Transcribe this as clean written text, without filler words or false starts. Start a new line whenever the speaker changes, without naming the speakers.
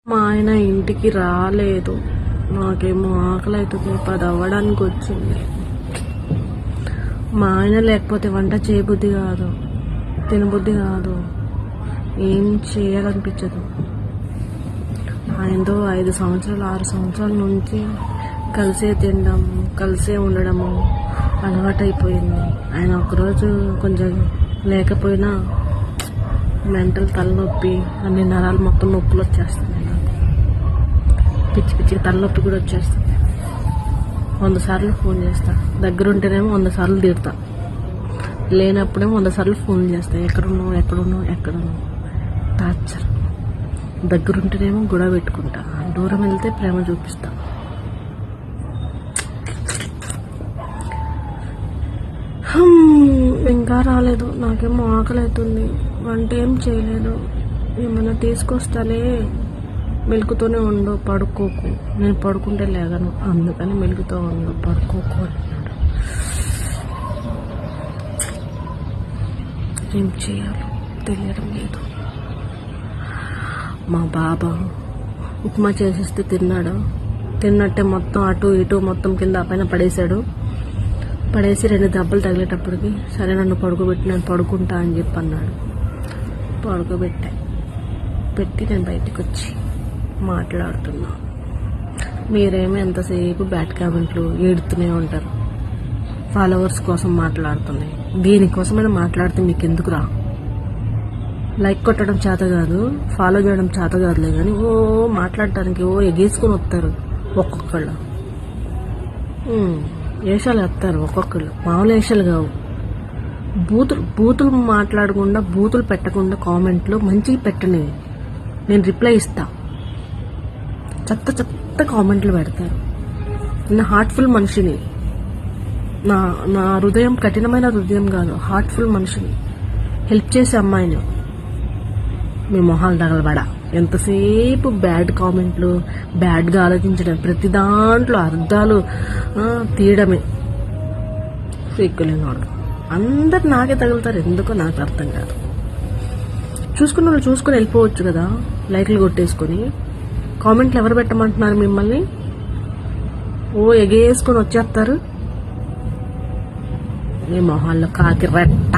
మా ఆయన ఇంటికి రాలేదు. నాకేమో ఆకలి అవుతుంది. 10 అవ్వడానికి వచ్చింది. మా ఆయన లేకపోతే వంట చేయబుద్ధి కాదు, తినబుద్ధి కాదు, ఏం చేయాలనిపించదు. ఆయనతో 5 సంవత్సరాలు 6 సంవత్సరాల నుంచి కలిసే తినడం, కలిసే ఉండడము అలవాటైపోయింది. ఆయన ఒకరోజు కొంచెం లేకపోయినా మెంటల్ తలనొప్పి, అన్ని నరాలు మొత్తం నొప్పులు వచ్చేస్తున్నాయి. నాకు పిచ్చి పిచ్చిగా తలనొప్పి కూడా వచ్చేస్తుంది. 100 సార్లు ఫోన్ చేస్తా. దగ్గరుంటేనేమో 100 సార్లు తిడతా, లేనప్పుడేమో 100 సార్లు ఫోన్ చేస్తా. ఎక్కడున్నావు టార్చర్. దగ్గరుంటేనేమో గొడవ పెట్టుకుంటా, దూరం వెళ్తే ప్రేమ చూపిస్తా. ఇంకా రాలేదు. నాకేమో ఆకలి అవుతుంది. వంట ఏం చేయలేదు. ఏమన్నా తీసుకొస్తాలే, మెలుకుతూనే ఉండు, పడుకోకు. నేను పడుకుంటే లేగను, అందుకని మెలుకుతూ ఉండు, పడుకోకు అంటున్నాడు. ఏం చేయాలో తెలియడం లేదు. మా బాబా ఉప్మా చేసేస్తే తిన్నాడు. తిన్నట్టే మొత్తం అటు ఇటు మొత్తం కింద పైన పడేసి 2 దెబ్బలు తగిలేటప్పటికి సరే నన్ను పడుకోబెట్టి, నేను పడుకుంటా అని చెప్పి అన్నాడు. పెట్టి నేను బయటకు వచ్చి మాట్లాడుతున్నా. మీరేమో ఎంతసేపు బ్యాడ్ కామెంట్లు ఏడుతూనే ఉంటారు. ఫాలోవర్స్ కోసం మాట్లాడుతున్నాయి. దీనికోసమైనా మాట్లాడితే మీకు ఎందుకురా? లైక్ కొట్టడం చేత కాదు, ఫాలో చేయడం చేత కాదులే కానీ మాట్లాడటానికి ఎగేసుకొని వస్తారు ఒక్కొక్కళ్ళు. వేషాలు వేస్తారు ఒక్కొక్కళ్ళు, మామూలు వేషాలు కావు. బూతులు మాట్లాడకుండా, బూతులు పెట్టకుండా కామెంట్లు మంచిగా పెట్టండి, నేను రిప్లై ఇస్తా. చెత్త కామెంట్లు పెడతారు. నా హార్ట్ఫుల్ మనిషిని, నా హృదయం కఠినమైన హృదయం కాదు, హార్ట్ఫుల్ మనిషిని, హెల్ప్ చేసే అమ్మాయిని మీ మొహాలు తగలబడా. ఎంతసేపు బ్యాడ్ కామెంట్లు, బ్యాడ్గా ఆలోచించడం, ప్రతి దాంట్లో అర్థాలు తీయడమే. సిగ్గులేనోళ్ళు అందరు నాకే తగులుతారు. ఎందుకో నాకు అర్థం కాదు. చూసుకున్న వాళ్ళు చూసుకొని వెళ్ళిపోవచ్చు కదా, లైక్లు కొట్టేసుకొని. కామెంట్లు ఎవరు పెట్టమంటున్నారు మిమ్మల్ని? ఎగేసుకొని వచ్చేస్తారు. మీ మొహాల్లో కాకి రెట్ట.